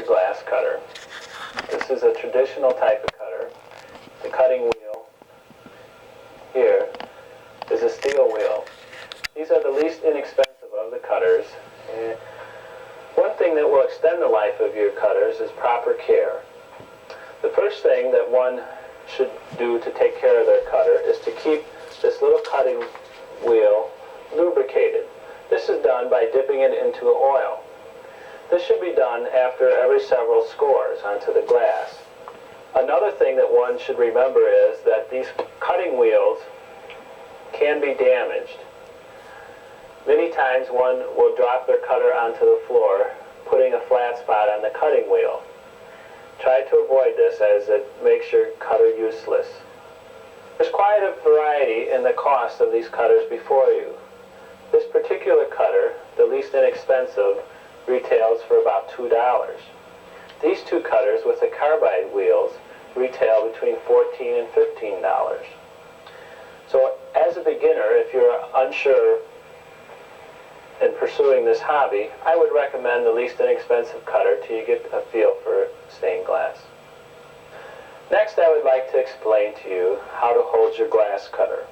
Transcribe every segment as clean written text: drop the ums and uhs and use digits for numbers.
your glass cutter. This is a traditional type of cutter. The cutting wheel here is a steel wheel. These are the least inexpensive of the cutters. And one thing that will extend the life of your cutters is proper care. The first thing that one should do to take care of their cutter is to keep this little cutting wheel lubricated. This is done by dipping it into oil. This should be done after every several scores onto the glass. Another thing that one should remember is that these cutting wheels can be damaged. Many times one will drop their cutter onto the floor, putting a flat spot on the cutting wheel. Try to avoid this as it makes your cutter useless. There's quite a variety in the cost of these cutters before you. This particular cutter, the least inexpensive, retails for about $2. These two cutters with the carbide wheels retail between $14 and $15. So as a beginner, if you're unsure in pursuing this hobby, I would recommend the least inexpensive cutter till you get a feel for stained glass. Next, I would like to explain to you how to hold your glass cutter.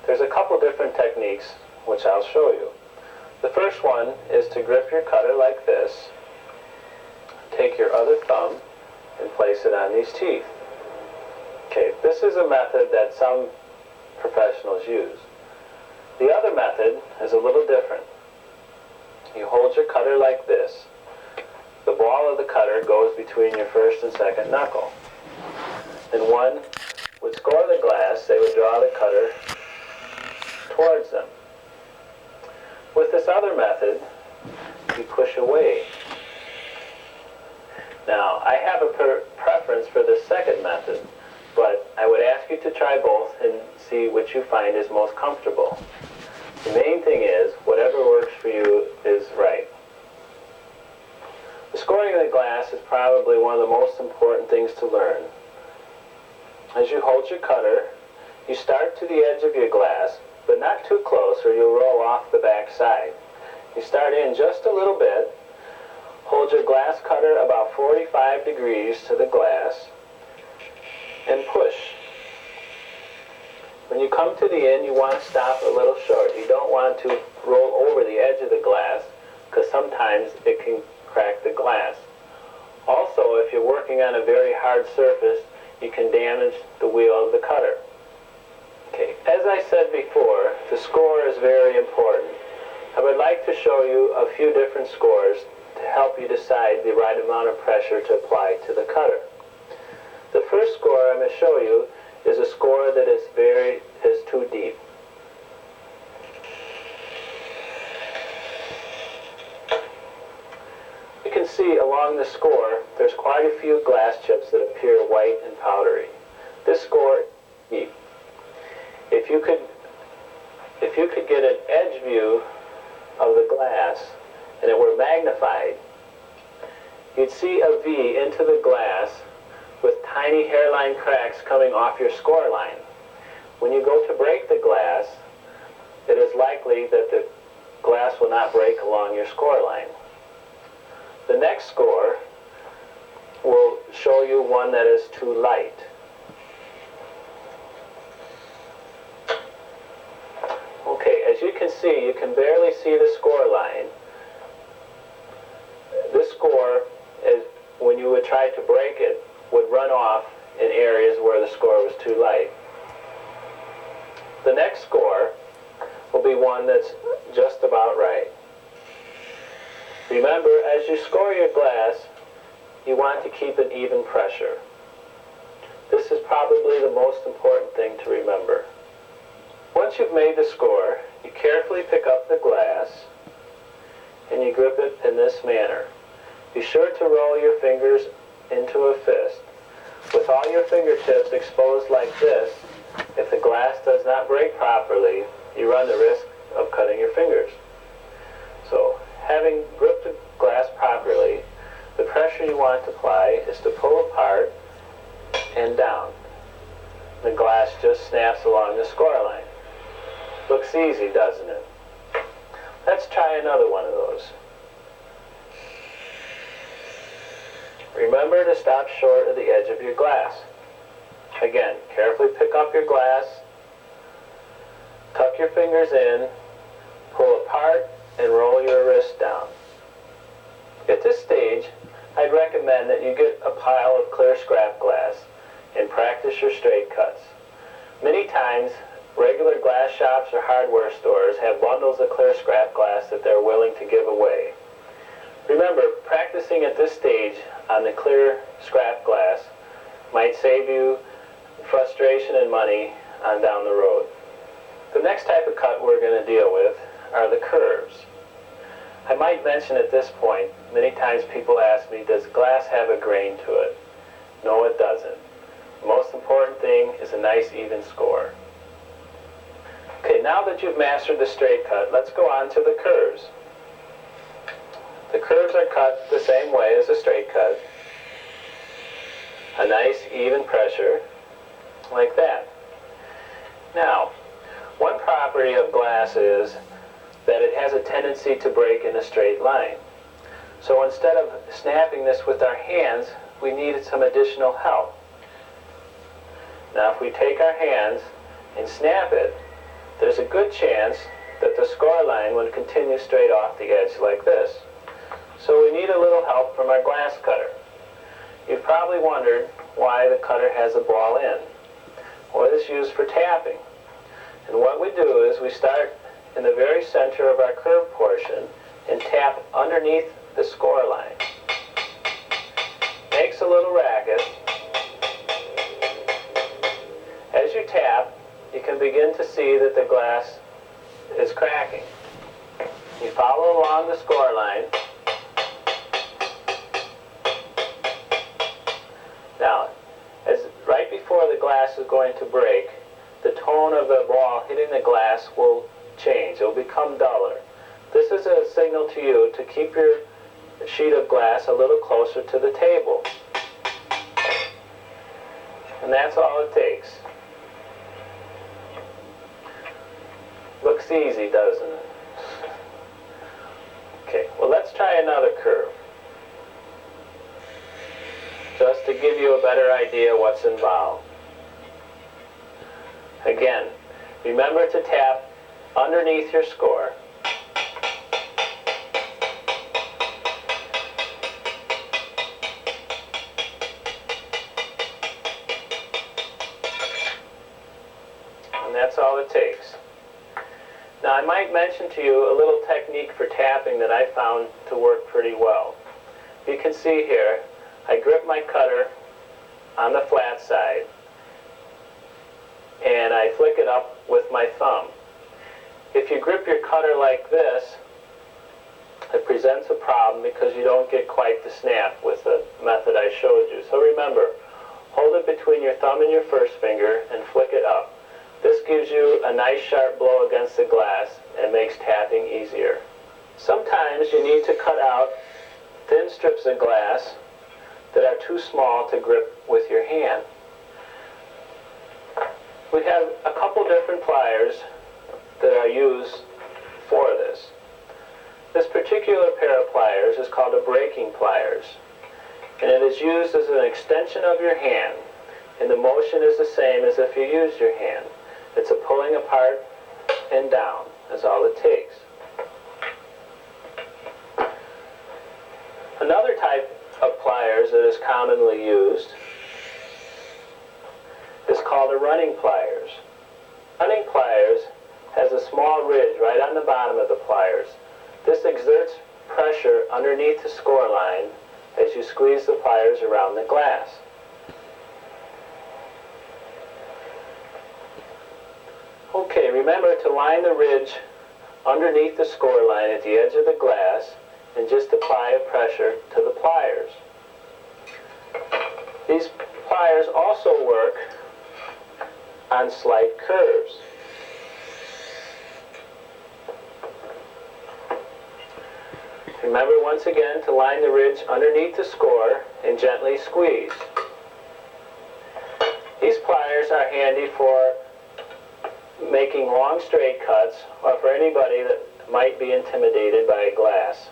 There's a couple different techniques which I'll show you. The first one is to grip your cutter like this. Take your other thumb and place it on these teeth. Okay, this is a method that some professionals use. The other method is a little different. You hold your cutter like this. The ball of the cutter goes between your first and second knuckle. Then one would score the glass, they would draw the cutter towards them. With this other method, you push away. Now, I have a preference for the second method, but I would ask you to try both and see which you find is most comfortable. The main thing is, whatever works for you is right. The scoring of the glass is probably one of the most important things to learn. As you hold your cutter, you start to the edge of your glass, but not too close or you'll roll off the back side. You start in just a little bit, hold your glass cutter about 45 degrees to the glass, and push. When you come to the end, you want to stop a little short. You don't want to roll over the edge of the glass because sometimes it can crack the glass. Also, if you're working on a very hard surface, you can damage the wheel of the cutter. Okay, as I said before, the score is very important. I would like to show you a few different scores to help you decide the right amount of pressure to apply to the cutter. The first score I'm going to show you is a score that is too deep. You can see along the score there's quite a few glass chips that appear white and powdery. This score is deep. If you could get an edge view of the glass and it were magnified, you'd see a V into the glass with tiny hairline cracks coming off your score line. When you go to break the glass, it is likely that the glass will not break along your score line. The next score will show you one that is too light. Okay, as you can see, you can barely see the score line. This score is, when you would try to break it, would run off in areas where the score was too light. The next score will be one that's just about right. Remember, as you score your glass, you want to keep an even pressure. This is probably the most important thing to remember. Once you've made the score, you carefully pick up the glass and you grip it in this manner. Be sure to roll your fingers into a fist. With all your fingertips exposed like this, if the glass does not break properly, you run the risk of cutting your fingers. So, having gripped the glass properly, the pressure you want to apply is to pull apart and down. The glass just snaps along the score line. Looks easy, doesn't it? Let's try another one of those. Remember to stop short of the edge of your glass. Again, carefully pick up your glass, tuck your fingers in, pull apart, and roll your wrist down. At this stage, I'd recommend that you get a pile of clear scrap glass and practice your straight cuts. Many times, regular glass shops or hardware stores have bundles of clear scrap glass that they're willing to give away. Remember, practicing at this stage on the clear scrap glass might save you frustration and money on down the road. The next type of cut we're going to deal with are the curves. I might mention at this point, many times people ask me, does glass have a grain to it? No, it doesn't. The most important thing is a nice even score. Okay, now that you've mastered the straight cut, let's go on to the curves. The curves are cut the same way as a straight cut. A nice even pressure, like that. Now, one property of glass is that it has a tendency to break in a straight line. So instead of snapping this with our hands, we needed some additional help. Now if we take our hands and snap it, there's a good chance that the score line would continue straight off the edge like this. So we need a little help from our glass cutter. You've probably wondered why the cutter has a ball end. Well, it's used for tapping. And what we do is we start in the very center of our curved portion and tap underneath the score line. Makes a little racket. As you tap, you can begin to see that the glass is cracking. You follow along the score line. Now, right before the glass is going to break, the tone of the ball hitting the glass will change. It will become duller. This is a signal to you to keep your sheet of glass a little closer to the table. And that's all it takes. Looks easy, doesn't it? Okay, well let's try another curve, just to give you a better idea what's involved. Again, remember to tap underneath your score. And that's all it takes. Now I might mention to you a little technique for tapping that I found to work pretty well. You can see here, I grip my cutter on the flat side and I flick it up with my thumb. If you grip your cutter like this, it presents a problem because you don't get quite the snap with the method I showed you. So remember, hold it between your thumb and your first finger and flick it up. This gives you a nice sharp blow against the glass and makes tapping easier. Sometimes you need to cut out thin strips of glass that are too small to grip with your hand. We have a couple different pliers that are used for this. This particular pair of pliers is called a breaking pliers, and it is used as an extension of your hand, and the motion is the same as if you used your hand. It's a pulling apart and down. That's all it takes. Another type of pliers that is commonly used is called a running pliers. Running pliers has a small ridge right on the bottom of the pliers. This exerts pressure underneath the score line as you squeeze the pliers around the glass. Okay, remember to line the ridge underneath the score line at the edge of the glass and just apply a pressure to the pliers. These pliers also work on slight curves. Remember once again to line the ridge underneath the score and gently squeeze. These pliers are handy for making long straight cuts or for anybody that might be intimidated by glass.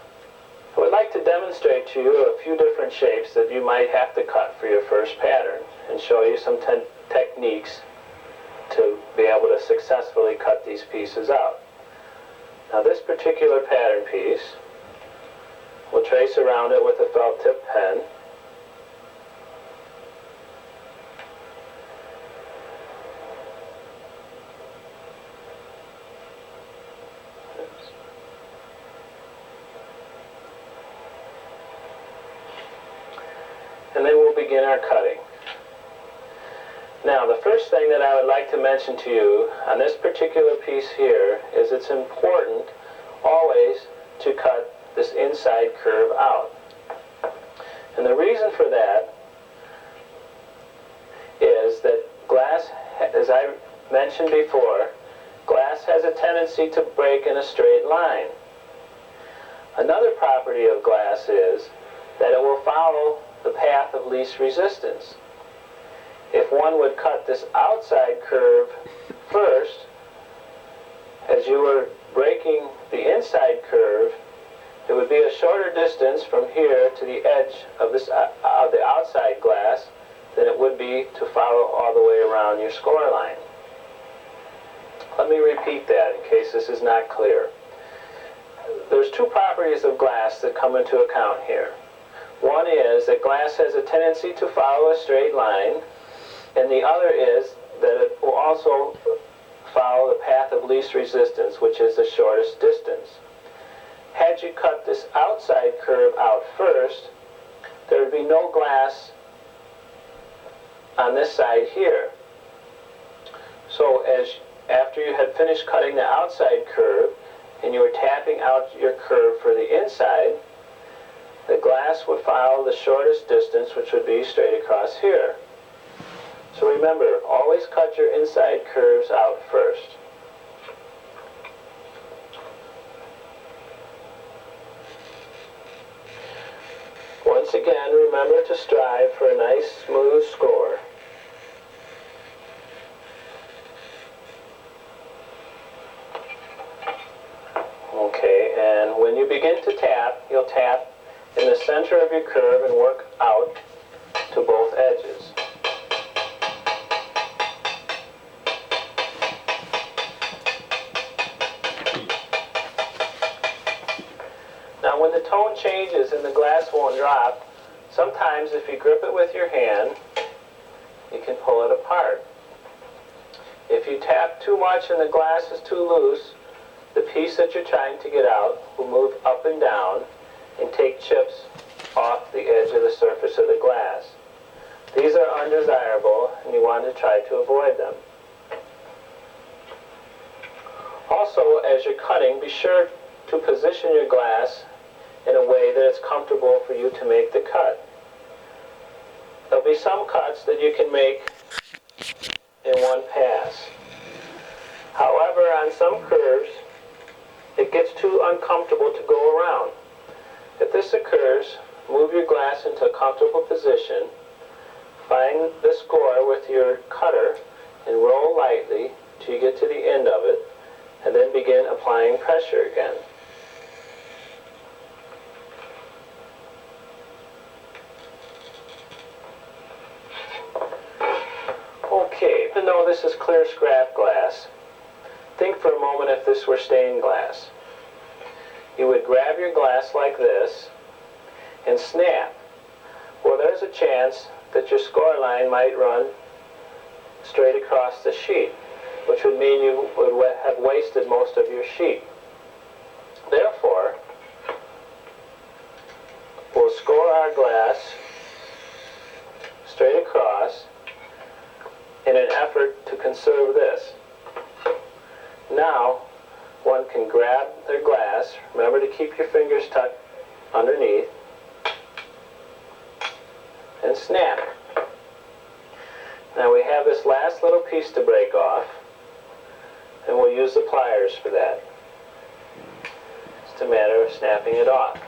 I would like to demonstrate to you a few different shapes that you might have to cut for your first pattern and show you some techniques to be able to successfully cut these pieces out. Now this particular pattern piece, we'll trace around it with a felt tip pen. And then we'll begin our cutting. Now, the first thing that I would like to mention to you on this particular piece here is it's important always to cut this inside curve out. And the reason for that is that glass, as I mentioned before, glass has a tendency to break in a straight line. Another property of glass is that it will follow the path of least resistance. If one would cut this outside curve first, as you were breaking the inside curve, it would be a shorter distance from here to the edge of this of the outside glass than it would be to follow all the way around your score line. Let me repeat that in case this is not clear. There's two properties of glass that come into account here. One is that glass has a tendency to follow a straight line, and the other is that it will also follow the path of least resistance, which is the shortest distance. Had you cut this outside curve out first, there would be no glass on this side here. So after you had finished cutting the outside curve and you were tapping out your curve for the inside, the glass would follow the shortest distance, which would be straight across here. So remember, always cut your inside curves out first. Once again, remember to strive for a nice, smooth score. Okay, and when you begin to tap, you'll tap in the center of your curve and work out to both edges. Now when the tone changes and the glass won't drop, sometimes if you grip it with your hand, you can pull it apart. If you tap too much and the glass is too loose, the piece that you're trying to get out will move up and down and take chips off the edge of the surface of the glass. These are undesirable and you want to try to avoid them. Also, as you're cutting, be sure to position your glass in a way that it's comfortable for you to make the cut. There'll be some cuts that you can make in one pass. However, on some curves, it gets too uncomfortable to go around. If this occurs, move your glass into a comfortable position, find the score with your cutter, and roll lightly till you get to the end of it, and then begin applying pressure again. Okay, even though this is clear scrap glass, think for a moment if this were stained glass. You would grab your glass like this and snap. Well, there's a chance that your score line might run straight across the sheet, which would mean you would have wasted most of your sheet. Therefore, we'll score our glass straight across in an effort to conserve this. Now, one can grab their glass. Remember to keep your fingers tucked underneath and snap. Now we have this last little piece to break off, and we'll use the pliers for that. It's a matter of snapping it off.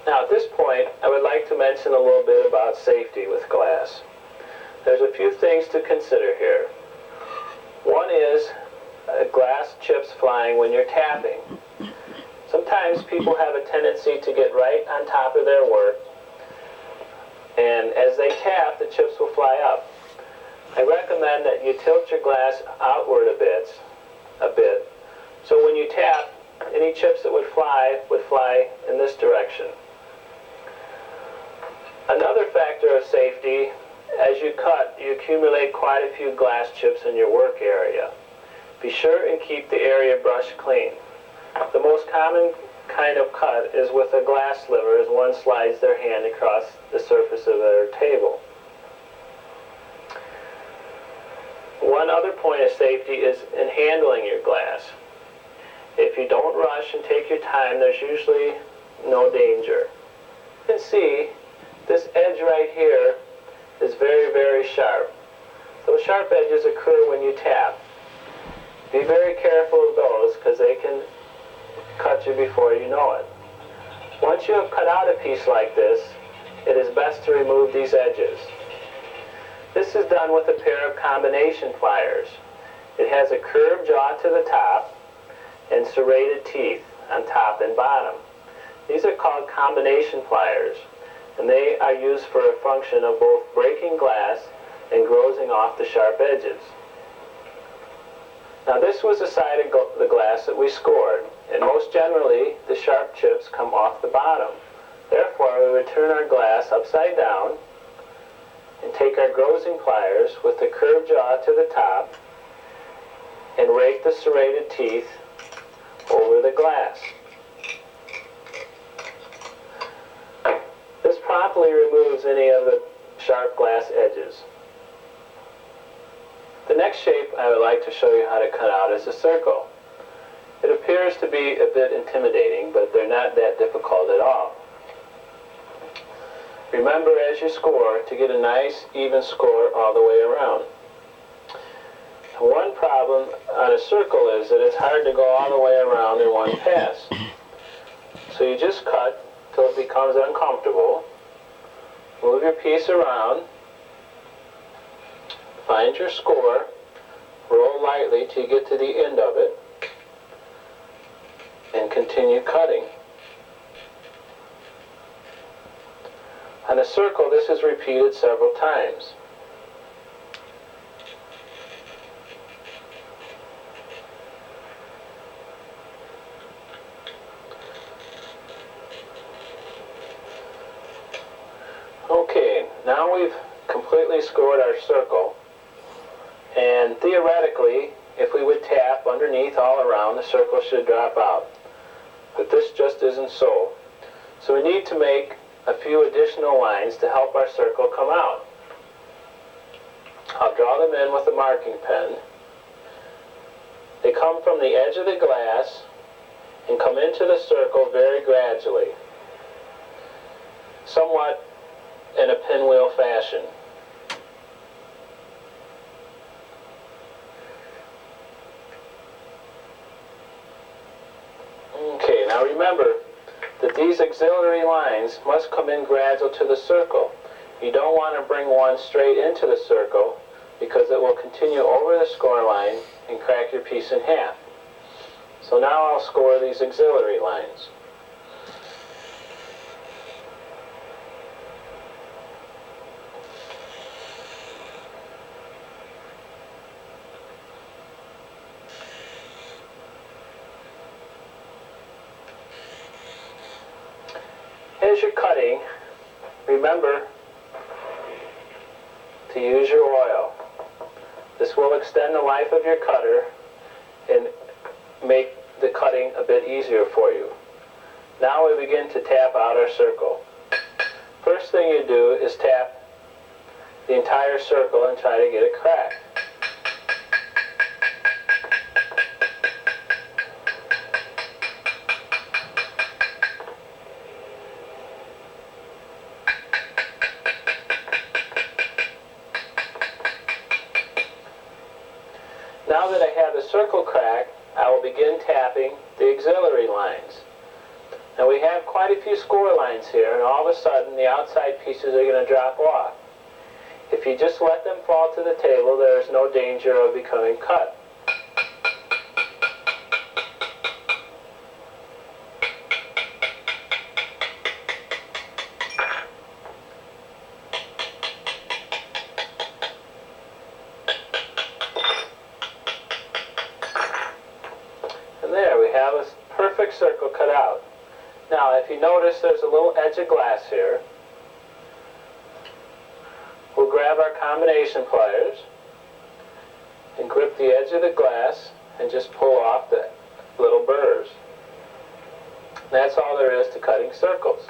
Now at this point, I would like to mention a little bit about safety with glass. There's a few things to consider here. One is glass chips flying when you're tapping. Sometimes people have a tendency to get right on top of their work, and as they tap, the chips will fly up. I recommend that you tilt your glass outward a bit, so when you tap, any chips that would fly in this direction. Another factor of safety, as you cut, you accumulate quite a few glass chips in your work area. Be sure and keep the area brushed clean. The most common kind of cut is with a glass sliver as one slides their hand across the surface of their table. One other point of safety is in handling your glass. If you don't rush and take your time, there's usually no danger. You can see this edge right here is very, very sharp. Those sharp edges occur when you tap. Be very careful of those because they can cut you before you know it. Once you have cut out a piece like this, it is best to remove these edges. This is done with a pair of combination pliers. It has a curved jaw to the top and serrated teeth on top and bottom. These are called combination pliers, and they are used for a function of both breaking glass and grossing off the sharp edges. Now this was the side of the glass that we scored, and most generally the sharp chips come off the bottom. Therefore, we would turn our glass upside down and take our grossing pliers with the curved jaw to the top and rake the serrated teeth over the glass. This promptly removes any of the sharp glass edges. The next shape I would like to show you how to cut out is a circle. It appears to be a bit intimidating, but they're not that difficult at all. Remember, as you score, to get a nice, even score all the way around. One problem on a circle is that it's hard to go all the way around in one pass. So you just cut till it becomes uncomfortable. Move your piece around. Find your score. Roll lightly till you get to the end of it. And continue cutting. On a circle, this is repeated several times. Okay, now we've completely scored our circle, and theoretically, if we would tap underneath all around, the circle should drop out. But this just isn't so. So we need to make a few additional lines to help our circle come out. I'll draw them in with a marking pen. They come from the edge of the glass and come into the circle very gradually, somewhat in a pinwheel fashion. Okay, now remember that these auxiliary lines must come in gradual to the circle. You don't want to bring one straight into the circle because it will continue over the score line and crack your piece in half. So now I'll score these auxiliary lines. As you're cutting, remember to use your oil. This will extend the life of your cutter and make the cutting a bit easier for you. Now we begin to tap out our circle. First thing you do is tap the entire circle and try to get it cracked. Now that I have the circle cracked, I will begin tapping the auxiliary lines. Now we have quite a few score lines here, and all of a sudden the outside pieces are going to drop off. If you just let them fall to the table, there is no danger of becoming cut. have a perfect circle cut out. Now, if you notice, there's a little edge of glass here. We'll grab our combination pliers and grip the edge of the glass and just pull off the little burrs. That's all there is to cutting circles.